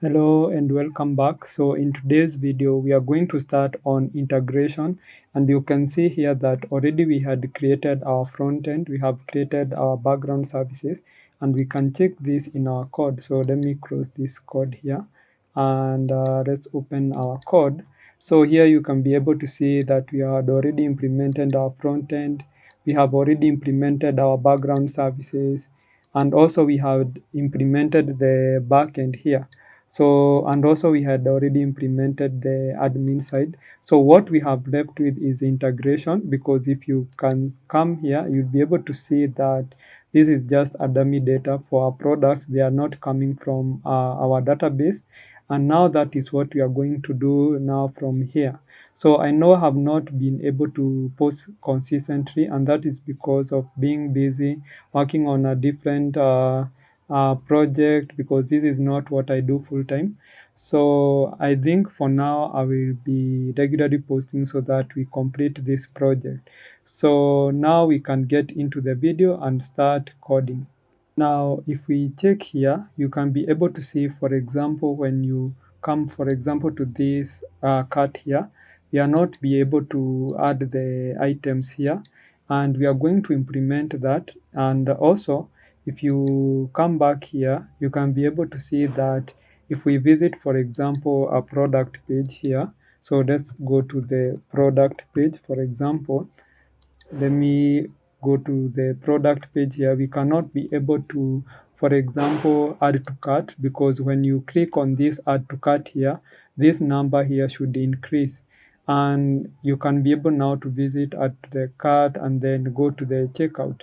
Hello and welcome back. So in today's video, we are going to start on integration, and you can see here that already we had created our front end, we have created our background services, and we can check this in our code. So let me close this code here, and let's open our code. So here you can be able to see that we had already implemented our front end, we have already implemented our background services, and also we have implemented the backend here. So, and also we had already implemented the admin side. So what we have left with is integration, because if you can come here, you'll be able to see that this is just a dummy data for our products. They are not coming from our database. And now that is what we are going to do now from here. So I know I have not been able to post consistently, and that is because of being busy working on a different project, because this is not what I do full time. So I think for now I will be regularly posting so that we complete this project. So now we can get into the video and start coding. Now, if we check here, you can be able to see, for example, when you come, for example, to this cart here, we are not be able to add the items here, and we are going to implement that. And also, if you come back here, you can be able to see that if we visit, for example, a product page here, so let's go to the product page, for example. Let me go to the product page here. We cannot be able to, for example, add to cart, because when you click on this add to cart here, this number here should increase, and you can be able now to visit at the cart and then go to the checkout.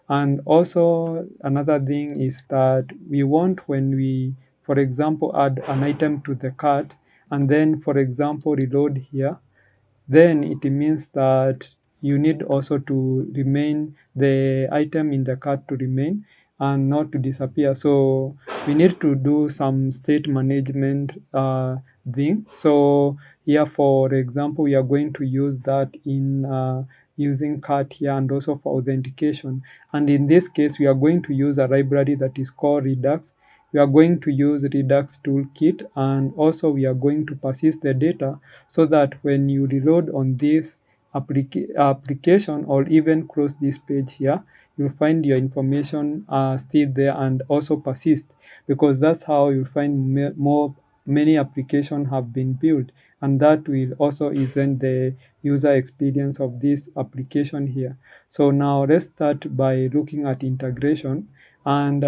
And also another thing is that we want, when we, for example, add an item to the cart and then, for example, reload here, then it means that you need also to remain the item in the cart to remain and not to disappear. So we need to do some state management thing. So here, for example, we are going to use that in using cart here, and also for authentication. And in this case, we are going to use a library that is called Redux. We are going to use Redux toolkit, and also we are going to persist the data so that when you reload on this application, or even close this page here, you'll find your information still there and also persist, because that's how you'll find many applications have been built, and that will also isn't the user experience of this application here. So now let's start by looking at integration. And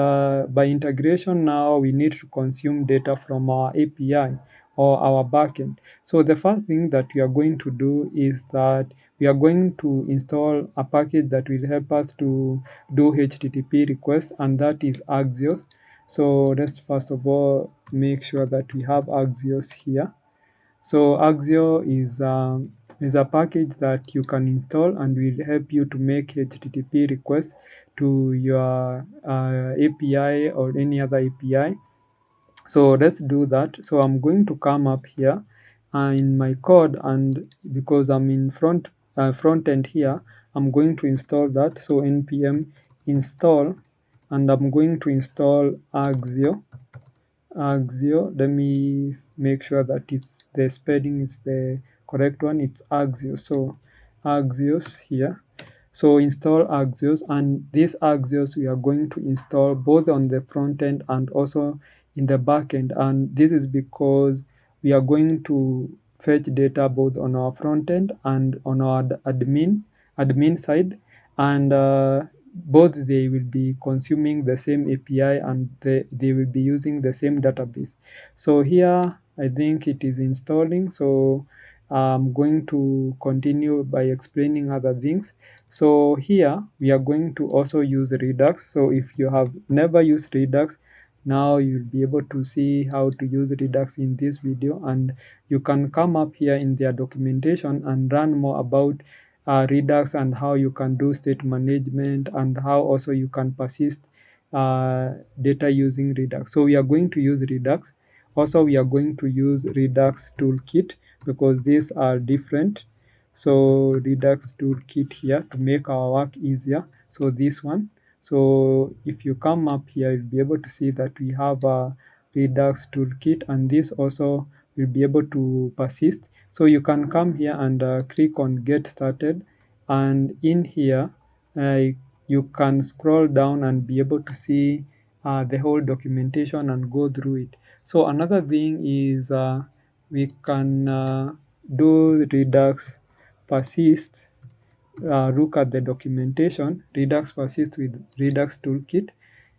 by integration, now we need to consume data from our API or our backend. So the first thing that we are going to do is that we are going to install a package that will help us to do HTTP requests, and that is Axios. So let's first of all make sure that we have Axios here. So Axio is a package that you can install and will help you to make HTTP requests to your API or any other API. So let's do that. So I'm going to come up here in my code, and because I'm in front end here, I'm going to install that. So npm install, and I'm going to install Axio. Let me make sure that it's the spelling is the correct one. It's Axio. So Axios here. So install Axios, and this Axios we are going to install both on the front end and also in the back end. And this is because we are going to fetch data both on our front end and on our admin side, and both they will be consuming the same API, and they will be using the same database. So here I think it is installing. So I'm going to continue by explaining other things. So here we are going to also use Redux. So if you have never used Redux, now you'll be able to see how to use Redux in this video, and you can come up here in their documentation and learn more about Redux and how you can do state management, and how also you can persist data using Redux. So we are going to use Redux. Also, we are going to use Redux toolkit, because these are different. So Redux toolkit here to make our work easier. So this one. So if you come up here, you'll be able to see that we have Redux toolkit, and this also will be able to persist. So you can come here and click on get started, and in here uh, you can scroll down and be able to see the whole documentation and go through it. So another thing is we can do Redux persist. Look at the documentation, Redux persist with Redux toolkit,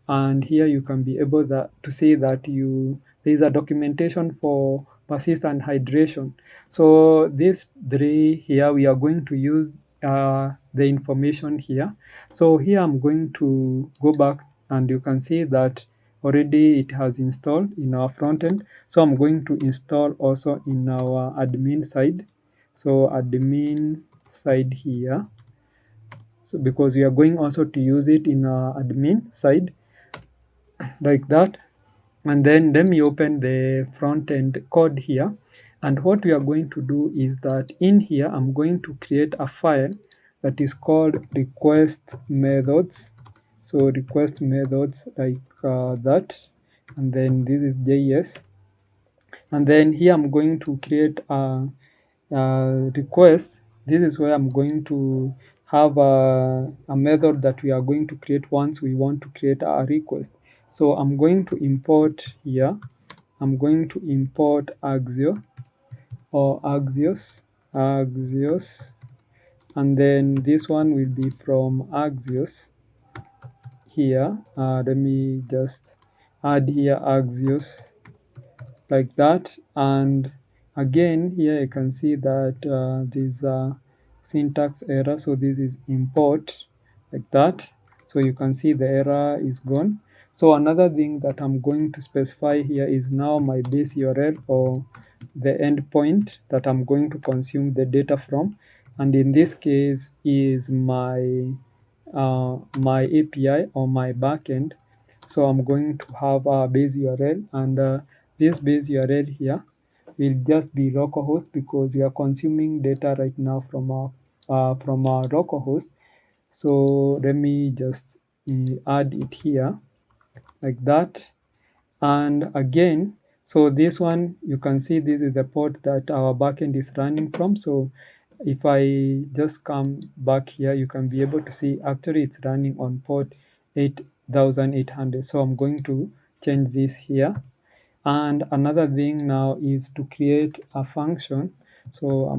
and here you can be able to see that there is a documentation for persist and hydration. So these three here, we are going to use the information here. So here I'm going to go back, and you can see that already it has installed in our front end. So I'm going to install also in our admin side. So admin side here, so because we are going also to use it in our admin side like that. And then let me open the front end code here, and what we are going to do is that in here I'm going to create a file that is called request methods. So request methods like that, and then this is JS, and then here I'm going to create a request. This is where I'm going to have a method that we are going to create once we want to create a request. So I'm going to import here. I'm going to import Axio or Axios, and then this one will be from Axios here. Let me just add here Axios like that, and again here you can see that there's a syntax error, so this is import like that. So you can see the error is gone. So another thing that I'm going to specify here is now my base URL, or the endpoint that I'm going to consume the data from, and in this case is my API or my backend. So I'm going to have a base URL, and this base URL here will just be localhost, because we are consuming data right now from our localhost. So let me just add it here like that. And again, so this one, you can see this is the port that our backend is running from. So if I just come back here, you can be able to see actually it's running on port 8800. So I'm going to change this here. And another thing now is to create a function. So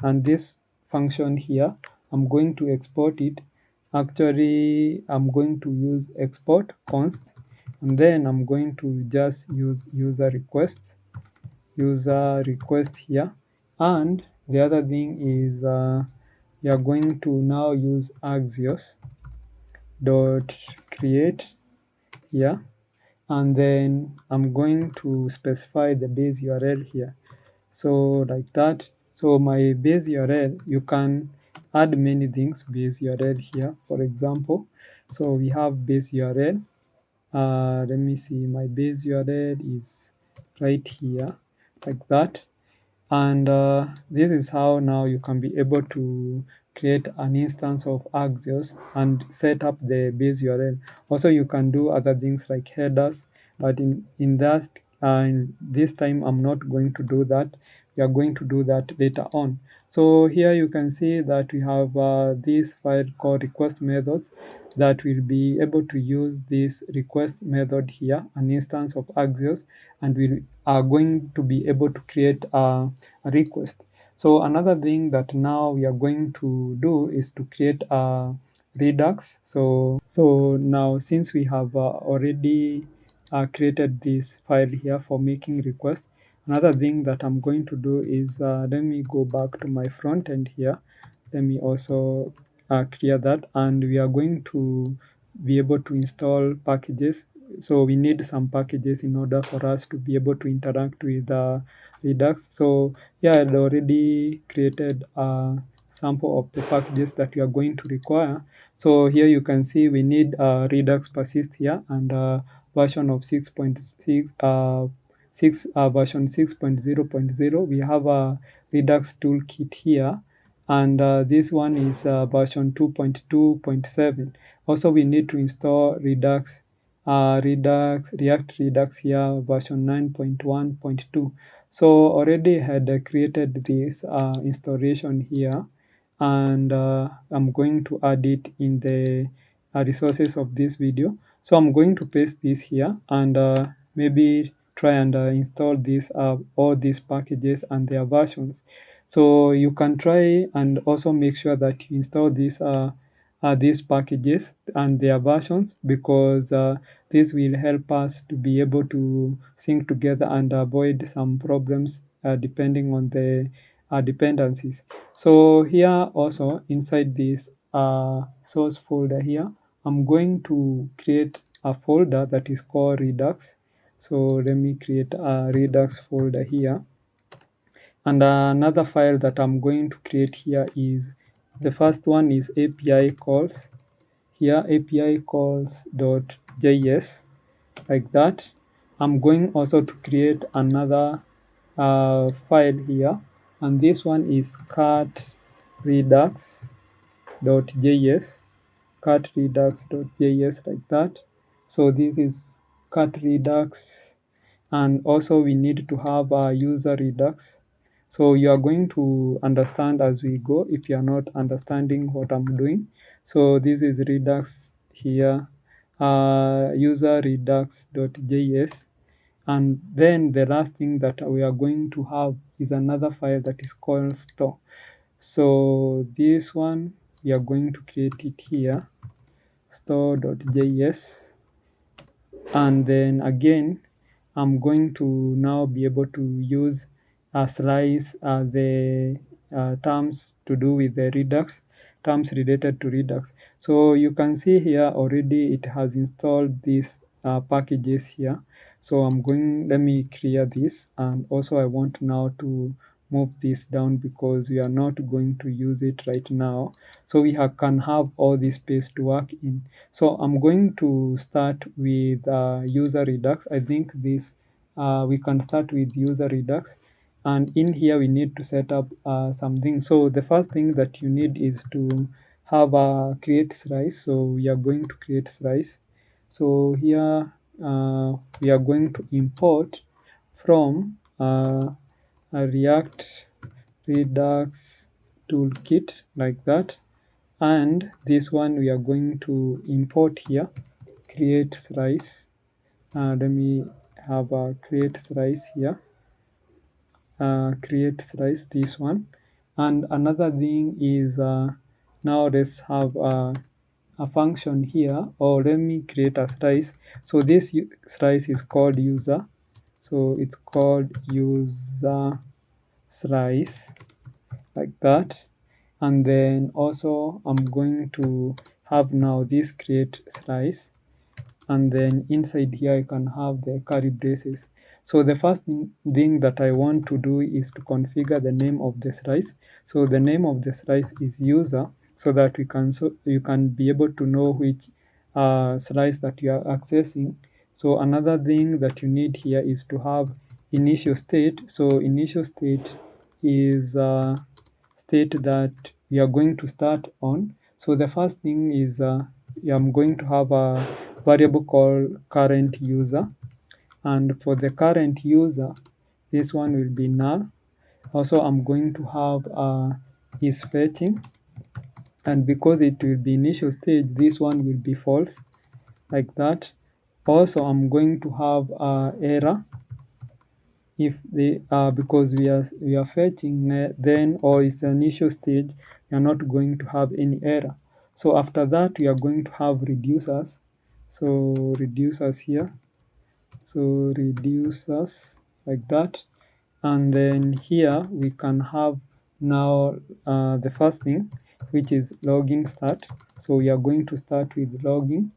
and this function here, I'm going to export it. Actually, I'm going to use export const, and then I'm going to just use user request here. And the other thing is we are going to now use Axios dot create here, and then I'm going to specify the base URL here. So like that. So my base URL, you can add many things base URL here. For example, so we have base URL. Let me see, my base URL is right here like that. And this is how now you can be able to create an instance of Axios and set up the base URL. Also, you can do other things like headers, but in that this time I'm not going to do that. We are going to do that later on. So here you can see that we have this file called request methods that will be able to use this request method here, an instance of Axios, and we are going to be able to create a request. So another thing that now we are going to do is to create a Redux. So now, since we have already created this file here for making requests, another thing that I'm going to do is let me go back to my front end here. Let me also clear that, and we are going to be able to install packages. So we need some packages in order for us to be able to interact with Redux. So yeah, I had already created a sample of the packages that we are going to require. So here you can see we need Redux persist here, and version of 6.6 version 6.0.0. We have a Redux toolkit here, and this one is version 2.2.7. Also, we need to install Redux React Redux here version 9.1.2. So already had created this installation here, and I'm going to add it in the resources of this video. So I'm going to paste this here, and maybe try and install this all these packages and their versions. So you can try and also make sure that you install these packages and their versions, because this will help us to be able to sync together and avoid some problems depending on the dependencies. So here also inside this source folder here, I'm going to create a folder that is called Redux. So let me create a Redux folder here. And another file that I'm going to create here is, the first one is API calls. Here API calls.js, like that. I'm going also to create another file here, and this one is cat redux.js, cat redux.js, like that. So this is cat redux, and also we need to have a user redux. So you are going to understand as we go if you are not understanding what I'm doing. So this is redux here, user redux.js. And then the last thing that we are going to have is another file that is called store. So this one, we are going to create it here, store.js. And then again, I'm going to now be able to use slice the terms to do with the Redux, terms related to Redux. So you can see here already it has installed these packages here. So let me clear this, and also I want now to move this down because we are not going to use it right now. So we can have all this space to work in. So I'm going to start with user Redux. I think this we can start with user Redux, and in here we need to set up something. So the first thing that you need is to have a create slice. So we are going to create slice. So here we are going to import from a React Redux toolkit, like that. And this one we are going to import here, create slice. Let me have a create slice here, create slice, this one. And another thing is now let's have a function here, or let me create a slice. So this slice is called user, so it's called user slice, like that. And then also I'm going to have now this create slice, and then inside here I can have the curly braces. So the first thing that I want to do is to configure the name of the slice. So the name of the slice is user, so that you can be able to know which slice that you are accessing. So another thing that you need here is to have initial state. So initial state is state that we are going to start on. So the first thing is I'm going to have a variable called current user, and for the current user, this one will be null. Also I'm going to have is fetching, and because it will be initial stage, this one will be false, like that. Also I'm going to have error if they because we are fetching, then or it's the initial stage, you're not going to have any error. So after that we are going to have reducers. So reducers here, so reducers, like that. And then here we can have now the first thing, which is logging start. So we are going to start with logging.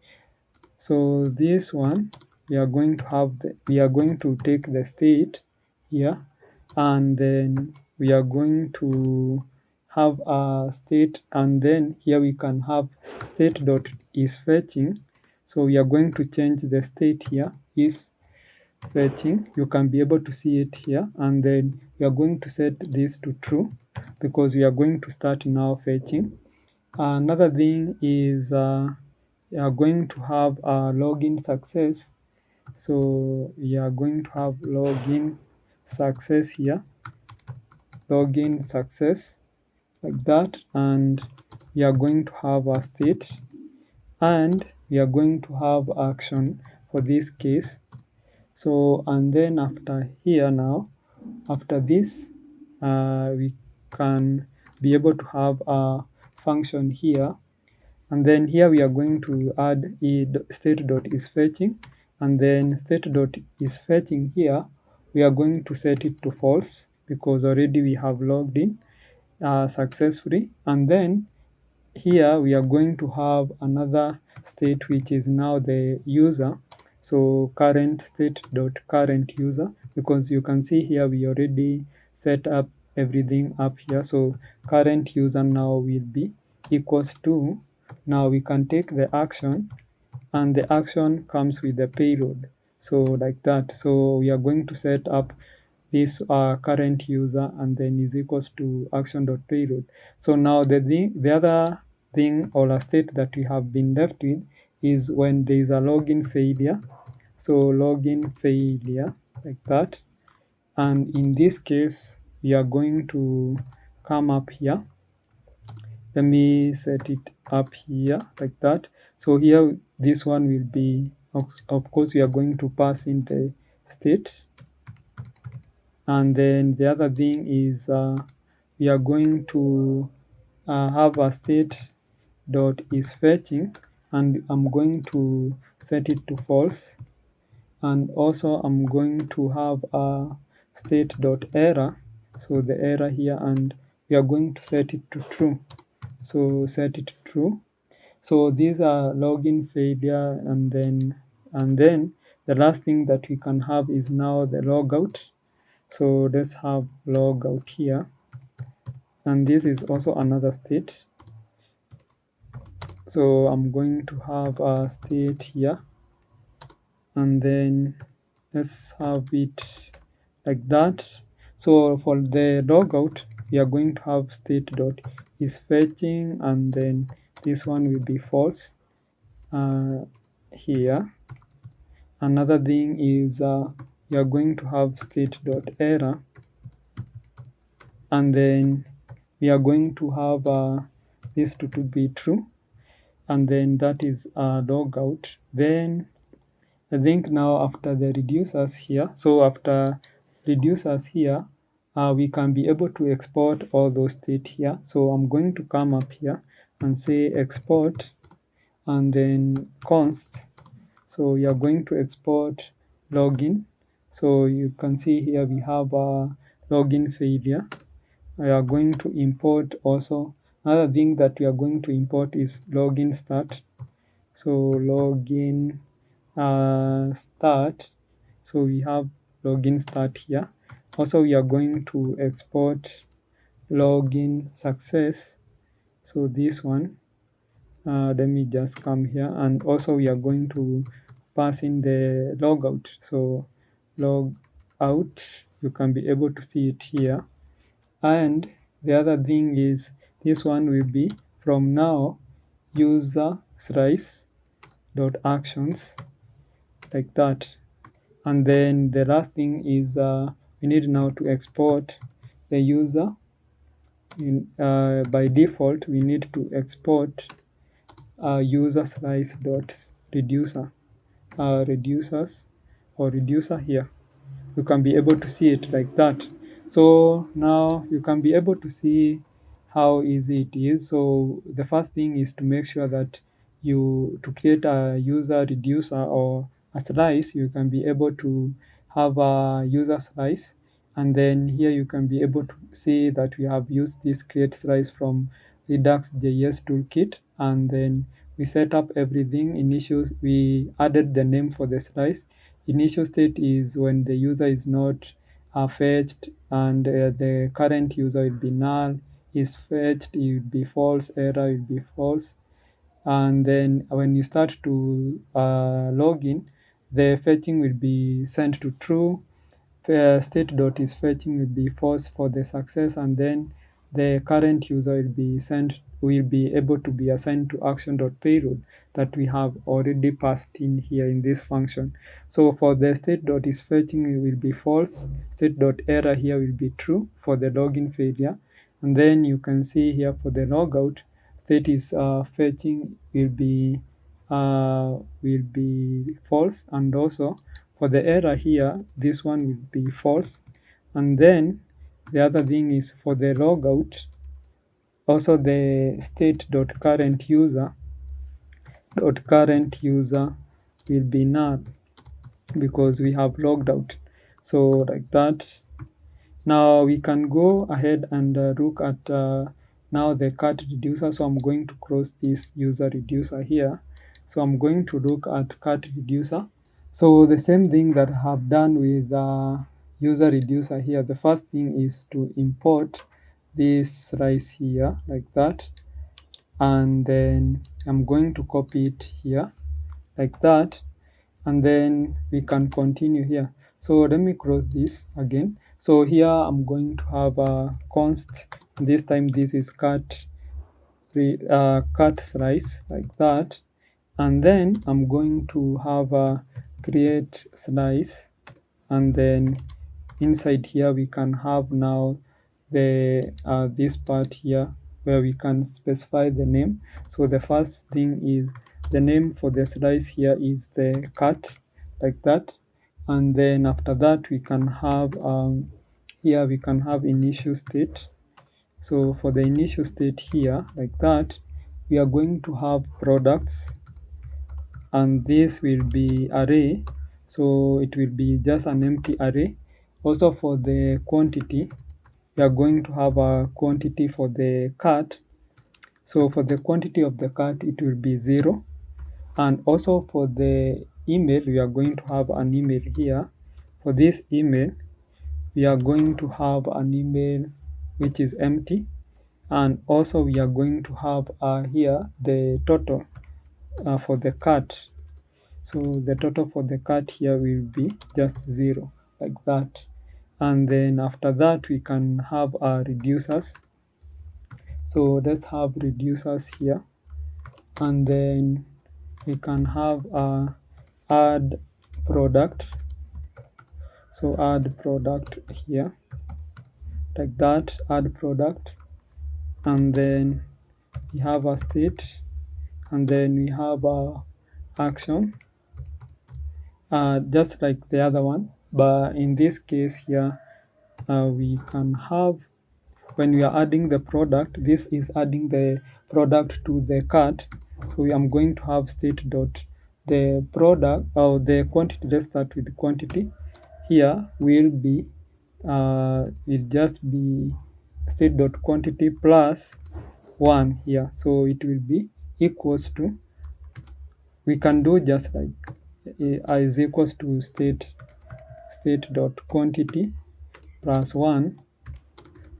So this one, we are going to take the state here, and then we are going to have a state, and then here we can have state dot is fetching. So we are going to change the state here, is fetching. You can be able to see it here, and then we are going to set this to true because we are going to start now fetching. Another thing is we are going to have a login success. So we are going to have login success here, login success, like that, and we are going to have a state, and we are going to have action for this case. So, and then after here now, after this, we can be able to have a function here, and then here we are going to add state dot is fetching, and then state dot is fetching here, we are going to set it to false because already we have logged in successfully. And then here we are going to have another state which is now the user. So current state dot current user, because you can see here we already set up everything up here. So current user now will be equals to, now we can take the action, and the action comes with the payload. So like that. So we are going to set up this current user, and then is equals to action.payload. So now the other thing or a state that we have been left with is when there is a login failure. So login failure, like that. And in this case, we are going to come up here. Let me set it up here like that. So here, this one will be, of course, we are going to pass in the state. And then the other thing is we are going to have a state dot is fetching, and I'm going to set it to false. And also I'm going to have a state dot error, so the error here, and we are going to set it to true. So set it true. So these are login failure, and then the last thing that we can have is now the logout. So let's have logout here, and this is also another state. So I'm going to have a state here, and then let's have it like that. So for the logout, we are going to have state dot is fetching, and then this one will be false here. Another thing is we are going to have state dot error, and then we are going to have this to be true, and then that is logout. Then I think now after the reducers here, so after reducers here, we can be able to export all those state here. So I'm going to come up here and say export, and then const. So we are going to export login. So you can see here we have a login failure. We are going to import also. Another thing that we are going to import is login start. So login start. So we have login start here. Also, we are going to export login success. So this one, let me just come here, and also we are going to pass in the logout. So log out, you can be able to see it here. And the other thing is this one will be from now user slice dot actions, like that. And then the last thing is we need now to export the user. By default, we need to export user slice dot reducer, reducers or reducer here. You can be able to see it like that. So now you can be able to see how easy it is. So the first thing is to make sure that to create a user reducer or a slice, you can be able to have a user slice, and then here you can be able to see that we have used this create slice from Redux JS toolkit, and then we set up everything. We added the name for the slice. Initial state is when the user is not fetched, and the current user will be null. Is fetched, it will be false. Error will be false. And then when you start to log in, the fetching will be sent to true. State dot is fetching will be false for the success, and then the current user will be sent will be able to be assigned to action.payload that we have already passed in here in this function. So for the state.isFetching, it will be false. State.error here will be true for the login failure. And then you can see here for the logout, state is fetching will be false, and also for the error here, this one will be false. And then the other thing is for the logout, also the state.current user will be null because we have logged out. So like that. Now we can go ahead and look at now the cat reducer. So I'm going to close this user reducer here. So I'm going to look at cat reducer. So the same thing that I have done with user reducer here. The first thing is to import this slice here like that. And then I'm going to copy it here like that. And then we can continue here. So let me close this again. So here I'm going to have a const. This time this is cat slice like that. And then I'm going to have a create slice, and then inside here we can have now the this part here where we can specify the name. So the first thing is the name for the slice here is the cat like that. And then after that we can have here we can have initial state. So for the initial state here like that, we are going to have products, and this will be array. So it will be just an empty array. Also for the quantity, we are going to have a quantity for the cat. So for the quantity of the cat, it will be 0. And also for the email, we are going to have an email here. For this email, we are going to have an email which is empty. And also we are going to have here the total for the cat. So the total for the cat here will be just 0 like that. And then after that we can have our reducers. So let's have reducers here, and then we can have add product. So add product here like that, add product. And then we have a state, and then we have a action, just like the other one. But in this case here, we can have, when we are adding the product, this is adding the product to the cart. So I'm going to have state dot the product or the quantity. Let's start with the quantity. Here will be will just be state dot quantity plus 1 here. So it will be equals to, we can do just like is equals to state dot quantity plus 1.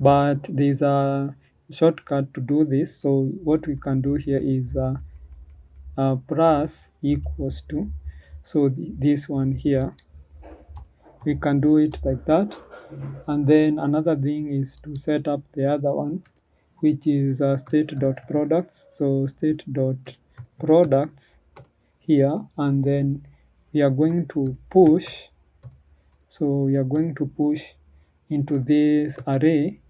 But there's a shortcut to do this. So what we can do here is plus equals to, so this one here, we can do it like that. And then another thing is to set up the other one, which is state.products. So state.products here, and then we are going to push. So we are going to push into this array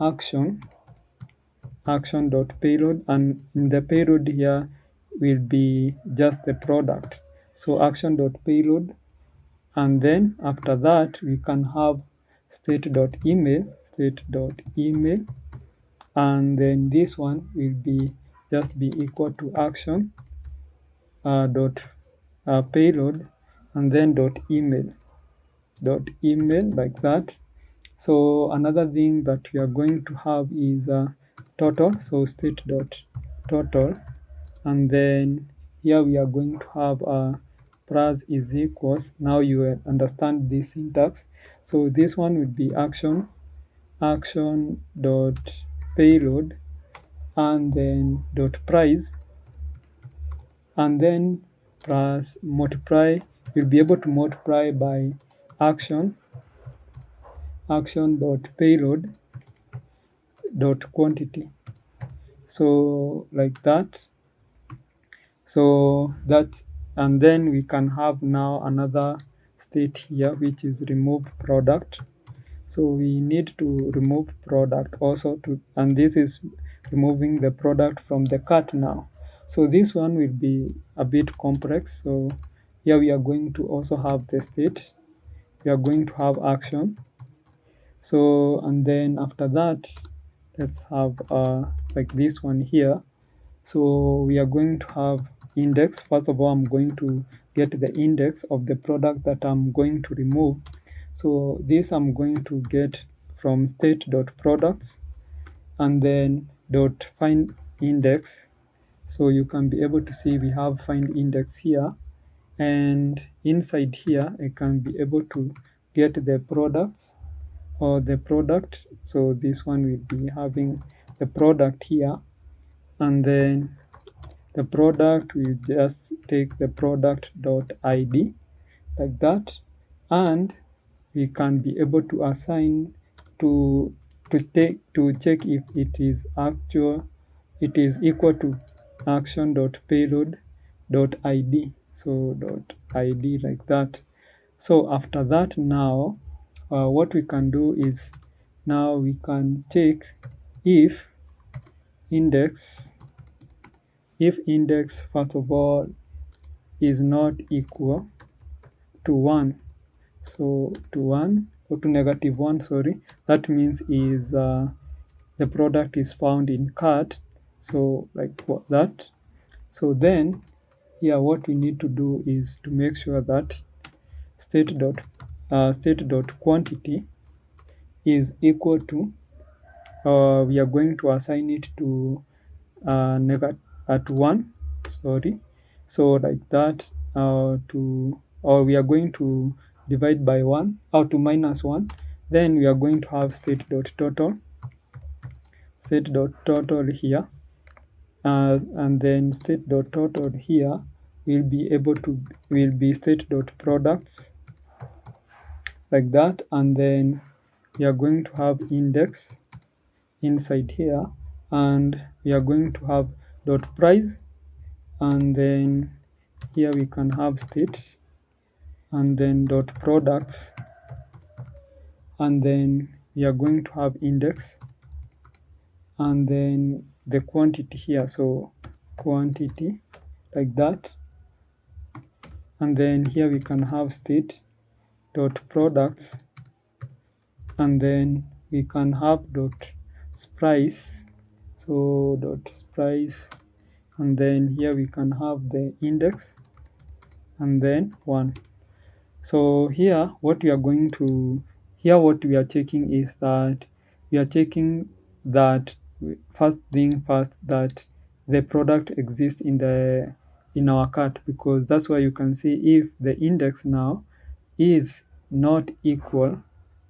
action.payload, and in the payload here will be just the product. So action.payload, and then after that we can have state.email, and then this one will be just be equal to action dot payload, and then email like that. So another thing that we are going to have is total. So state dot total, and then here we are going to have plus is equals. Now you understand this syntax. So this one would be action dot payload, and then dot price, and then plus multiply. You'll be able to multiply by action dot payload dot quantity. So like that. So that, and then we can have now another state here, which is remove product. So we need to remove product also to, and this is removing the product from the cart now. So this one will be a bit complex. So here we are going to also have the state. We are going to have action. So, and then after that, let's have like this one here. So we are going to have index. First of all, I'm going to get the index of the product that I'm going to remove. So this I'm going to get from state.products and then dot find index. So you can be able to see we have find index here, and inside here I can be able to get the products or the product. So this one will be having the product here, and then the product will just take the product dot id like that, and we can be able to assign to check if it is equal to action dot payload dot id. So dot id like that. So after that, now what we can do is now we can take if index first of all is not equal to 1. So to 1 or to -1, sorry, that means is the product is found in cart. So like that. So then here what we need to do is to make sure that state dot quantity is equal to, we are going to assign it to at 1, sorry. So like that, or we are going to divide by 1 or to -1. Then we are going to have state dot total here, and then state dot total here will be state dot products like that, and then we are going to have index inside here, and we are going to have dot price, and then here we can have state, and then dot products, and then we are going to have index, and then the quantity here, so quantity like that, and then here we can have state dot products, and then we can have dot price, so dot price, and then here we can have the index, and then 1. So here what we are checking is that we are checking that first thing first, that the product exists in our cart, because that's why you can see if the index now is not equal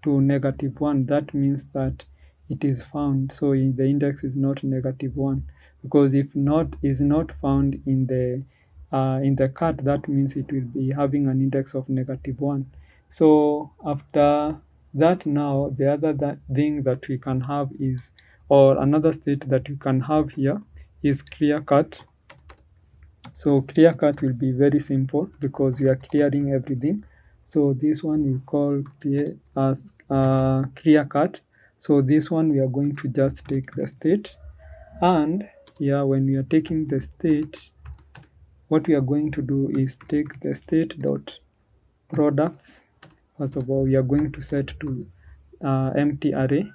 to -1, that means that it is found. So the index is not -1, because if not is not found in the cart, that means it will be having an index of -1. So after that, now the other thing that we can have is, or another state that we can have here is clear cut. So clear cut will be very simple because we are clearing everything. So this one we call clear as clear cut. So this one we are going to just take the state, and here when we are taking the state, what we are going to do is take the state dot products. First of all, we are going to set to empty array.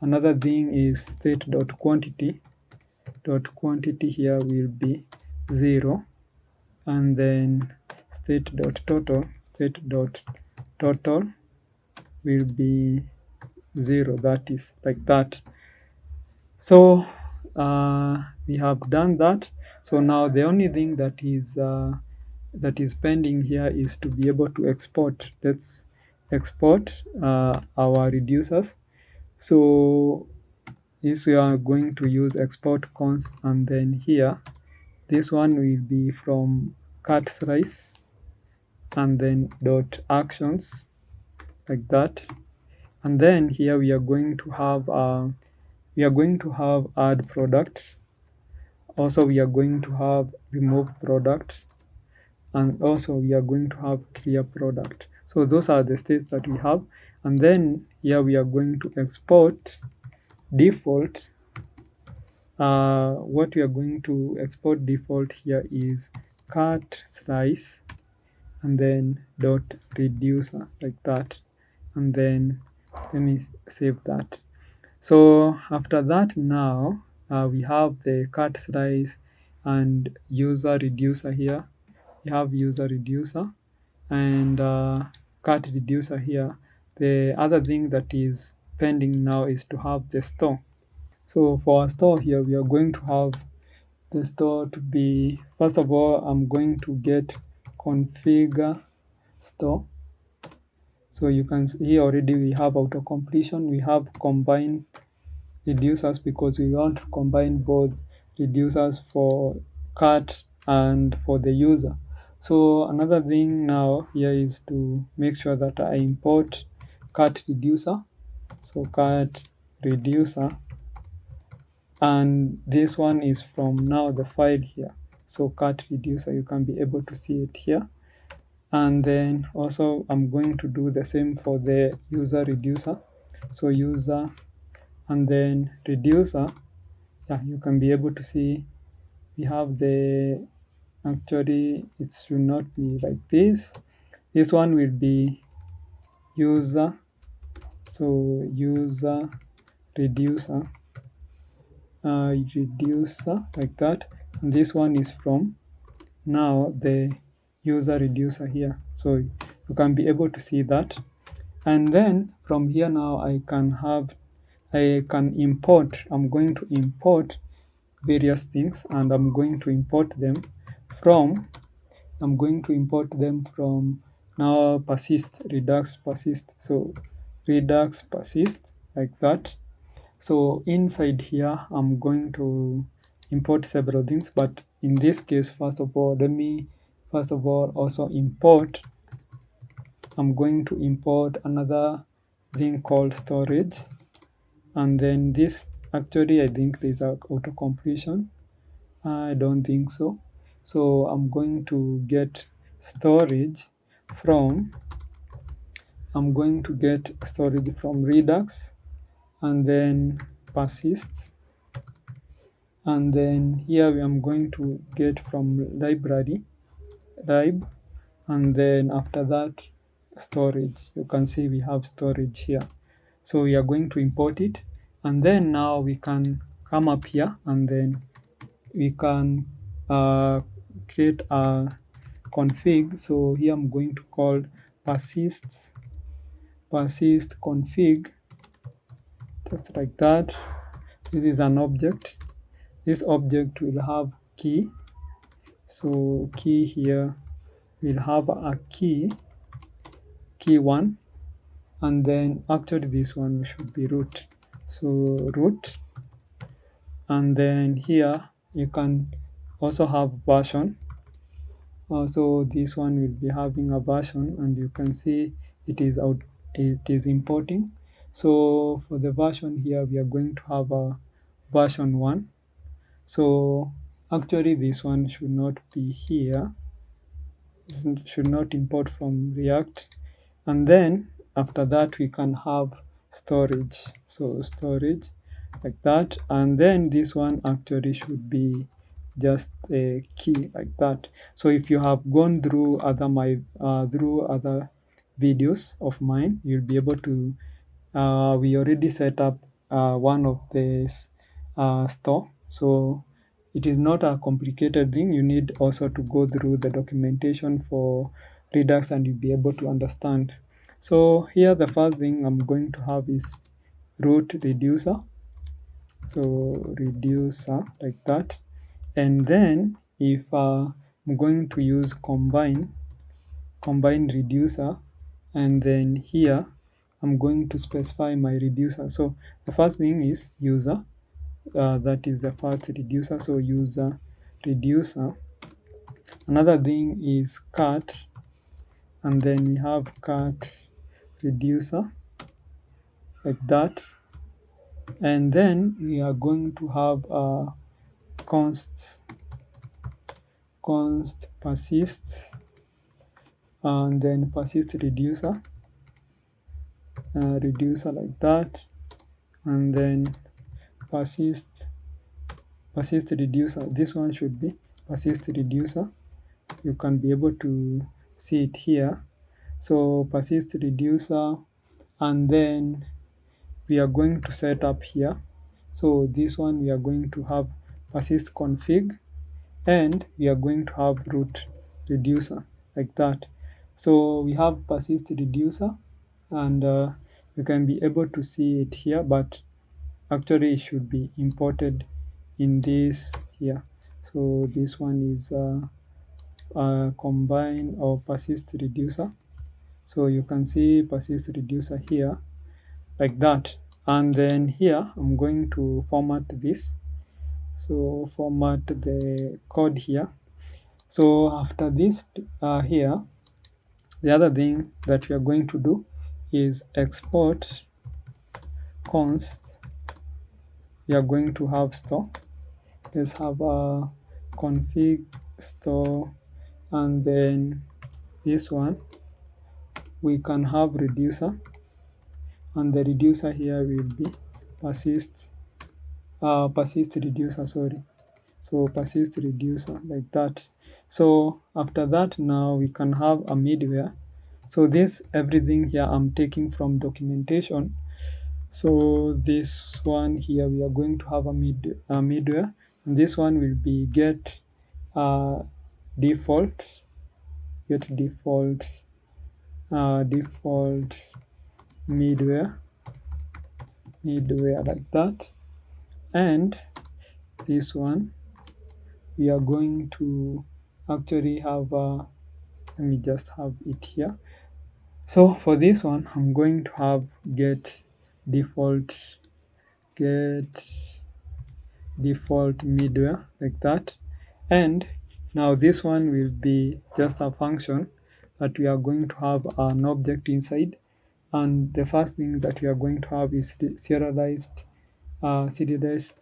Another thing is state dot quantity. Dot quantity here will be 0, and then state dot total will be 0. That is like that. So we have done that. So now the only thing that is pending here is to be able to export. Let's export our reducers. So this we are going to use export const, and then here this one will be from cat slice, and then dot actions like that, and then here we are going to have add product. Also, we are going to have remove product, and also we are going to have clear product. So those are the states that we have. And then here we are going to export default. What we are going to export default here is cut slice and then dot reducer, like that. And then let me save that. So after that, now we have the cut slice and user reducer here. We have user reducer and cut reducer here. The other thing that is pending now is to have the store. So for our store here, we are going to have the store to be, first of all, I'm going to get configure store. So you can see already we have auto completion, we have combine reducers because we want to combine both reducers for cut and for the user. So another thing now here is to make sure that I import cut reducer. So cut reducer, and this one is from now the file here. So cut reducer, you can be able to see it here. And then also I'm going to do the same for the user reducer. So user and then reducer, yeah, you can be able to see we have the, actually it should not be like this. This one will be user, so user reducer, reducer, like that. And this one is from now the user reducer here, so you can be able to see that. And then from here now I can import, I'm going to import various things, and I'm going to import them from now persist, redux persist, so redux persist, like that. So inside here I'm going to import several things, but in this case, first of all, let me also import, I'm going to import another thing called storage. And then this, actually I think there's a auto completion, I don't think so. So I'm going to get storage from, Redux, and then persist, and then here I'm going to get from library lib, and then after that storage. You can see we have storage here. So we are going to import it, and then now we can come up here, and then we can create a config. So here I'm going to call persist config, just like that. This is an object. This object will have key. So key here will have a key 1, and then actually this one should be root. So root, and then here you can also have version. So this one will be having a version, and you can see it is importing. So for the version here, we are going to have a version 1. So actually this one should not be here, should not import from React. And then after that we can have storage, so storage, like that. And then this one actually should be just a key, like that. So if you have gone through other videos of mine, you'll be able to we already set up one of this store. So it is not a complicated thing. You need also to go through the documentation for Redux, and you'll be able to understand. So here the first thing I'm going to have is root reducer. So reducer, like that. And then if I'm going to use combine reducer, and then here I'm going to specify my reducer. So the first thing is user, that is the first reducer, so user reducer. Another thing is cut, and then we have cut reducer, like that. And then we are going to have const persist, and then persist reducer, like that, and then persist reducer. This one should be persist reducer. You can be able to see it here. So persist reducer, and then we are going to set up here. So this one we are going to have persist config, and we are going to have root reducer, like that. So we have persist reducer, and you can be able to see it here, but actually it should be imported in this here. So this one is combine or persist reducer. So you can see persist reducer here, like that. And then here I'm going to format this. So format the code here. So after this here, the other thing that we are going to do is export const. We are going to have store. Let's have a config store, and then this one we can have reducer, and the reducer here will be persist reducer, sorry. So persist reducer, like that. So after that, now we can have a middleware. So this everything here I'm taking from documentation. So this one here we are going to have a middleware, and this one will be get default middleware, like that. And this one we are going to actually have let me just have it here. So for this one I'm going to have get default middleware, like that. And now this one will be just a function that we are going to have an object inside, and the first thing that we are going to have is serialized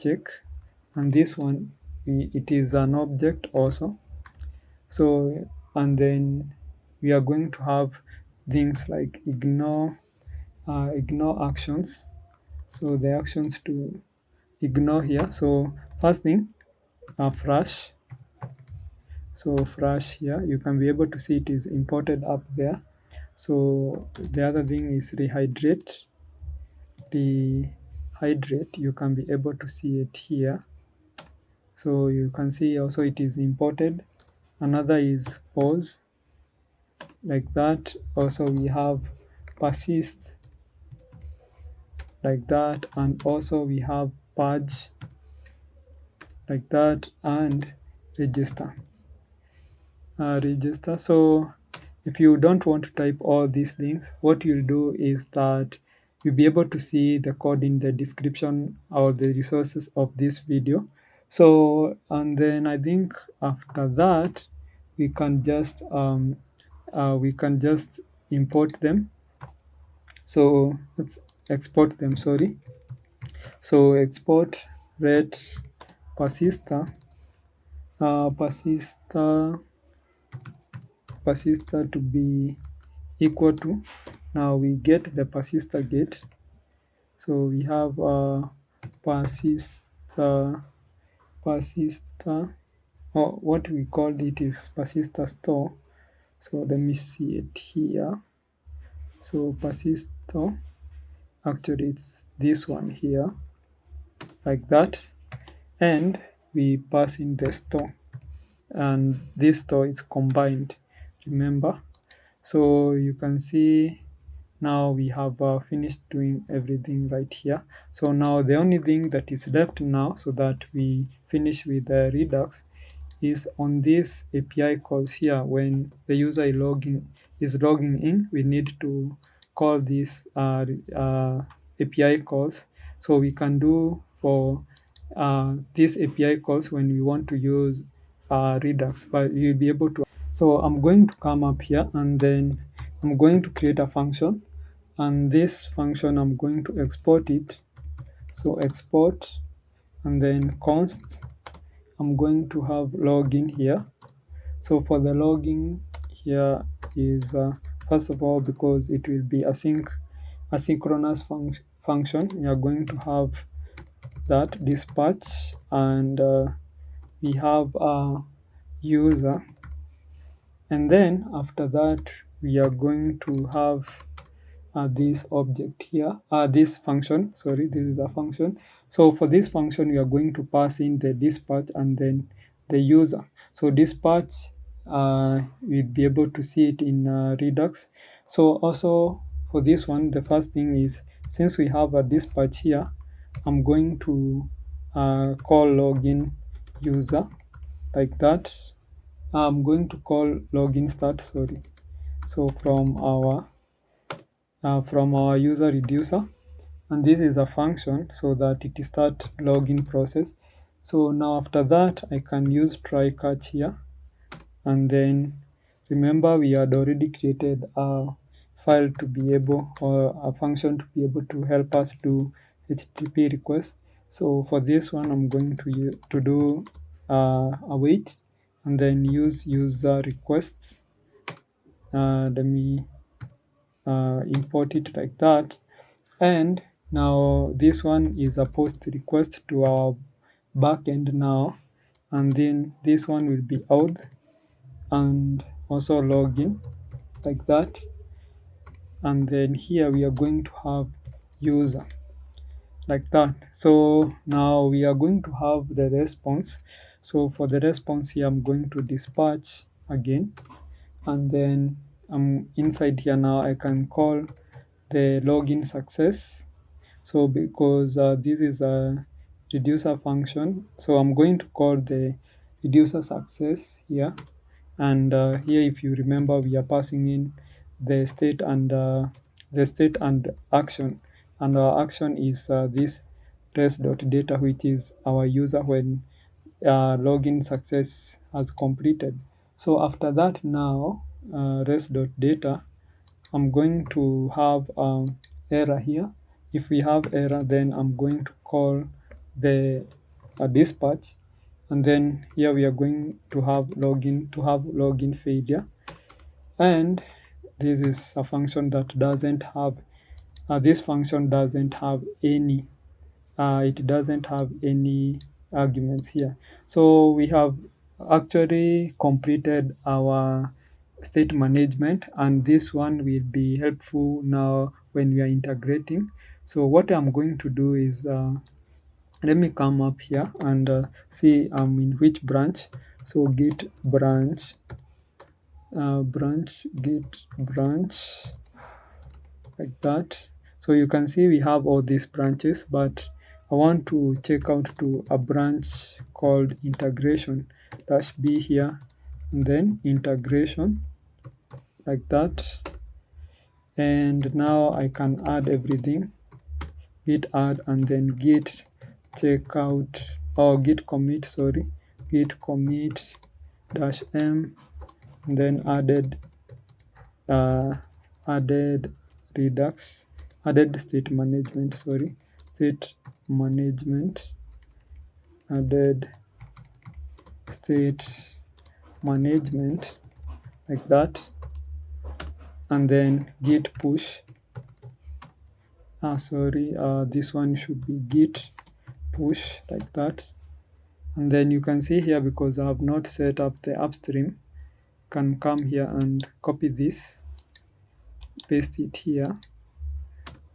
check, and this one it is an object also. So, and then we are going to have things like ignore actions. So the actions to ignore here. So first thing, flash. So flash here, you can be able to see it is imported up there. So the other thing is rehydrate. You can be able to see it here. So you can see also it is imported. Another is pause, like that. Also we have persist, like that, and also we have purge, like that, and register. So if you don't want to type all these things, what you'll do is that you'll be able to see the code in the description or the resources of this video. So, and then I think after that we can just import them. So let's export them, sorry. So export red persister to be equal to, now we get the persister get. So we have persister, or what we called it is persister store. So let me see it here. So persister, actually it's this one here, like that, and we pass in the store, and this store is combined, remember. So you can see now we have finished doing everything right here. So now the only thing that is left now, so that we finish with the Redux, is on this API calls here. When the user is logging in, we need to call these API calls. So we can do for these API calls when we want to use Redux, but you'll be able to. So I'm going to come up here, and then I'm going to create a function, and this function I'm going to export it. So export, and then const, I'm going to have login here. So for the login here is first of all, because it will be asynchronous function, we are going to have that dispatch, and we have a user, and then after that we are going to have this object here, this function, sorry, this is a function. So for this function, we are going to pass in the dispatch and then the user. So dispatch, we'll be able to see it in Redux. So also for this one, the first thing is, since we have a dispatch here, I'm going to call login user like that. I'm going to call login start, sorry. So from our user reducer, and this is a function so that it start login process. So now after that I can use try catch here, and then remember we had already created a file to be able, or a function to be able to help us do HTTP requests. So for this one I'm going to do await, and then use user requests. Let me import it like that. And now this one is a post request to our backend now, and then this one will be auth and also login like that. And then here we are going to have user like that. So now we are going to have the response. So for the response here, I'm going to dispatch again, and then inside here now I can call the login success. So because this is a reducer function, so I'm going to call the reducer success here. And here, if you remember, we are passing in the state and action, and our action is this res.data, which is our user when login success has completed. So after that now, res.data, I'm going to have error here. If we have error, then I'm going to call the dispatch, and then here we are going to have login failure. And this is a function that doesn't have this function doesn't have any it doesn't have any arguments here. So we have actually completed our state management, and this one will be helpful now when we are integrating. So what I'm going to do is let me come up here and see I'm in which branch. So git branch, git branch like that. So you can see we have all these branches, but I want to check out to a branch called integration -b here, and then integration like that. And now I can add everything, git add, and then git checkout, or git commit, sorry, git commit -m, and then added Redux, added state management, sorry, state management, added state management like that, and then git push. Sorry, this one should be git push like that. And then you can see here, because I have not set up the upstream, can come here and copy this, paste it here.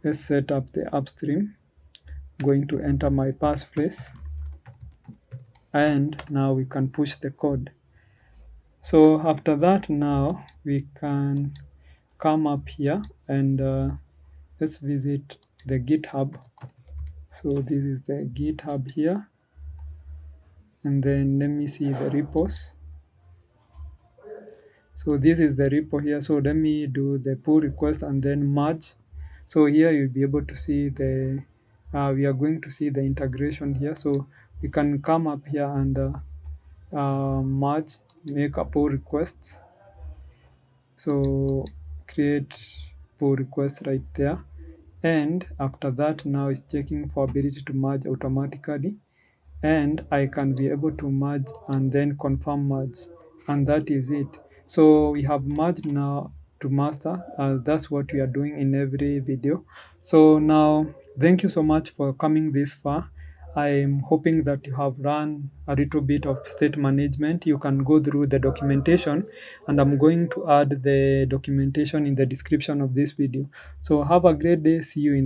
Let's set up the upstream. I'm going to enter my passphrase, and now we can push the code. So after that, now we can come up here and let's visit the GitHub. So this is the GitHub here, and then let me see the repos. So this is the repo here. So let me do the pull request and then merge. So here you'll be able to see the we are going to see the integration here. So we can come up here and merge, make a pull request. So create pull request right there, and after that now it's checking for ability to merge automatically. and I can be able to merge and then confirm merge, and that is it. So we have merged now to master. That's what we are doing in every video. So now, thank you so much for coming this far. I'm hoping that you have run a little bit of state management. You can go through the documentation, and I'm going to add the documentation in the description of this video. So have a great day. See you in the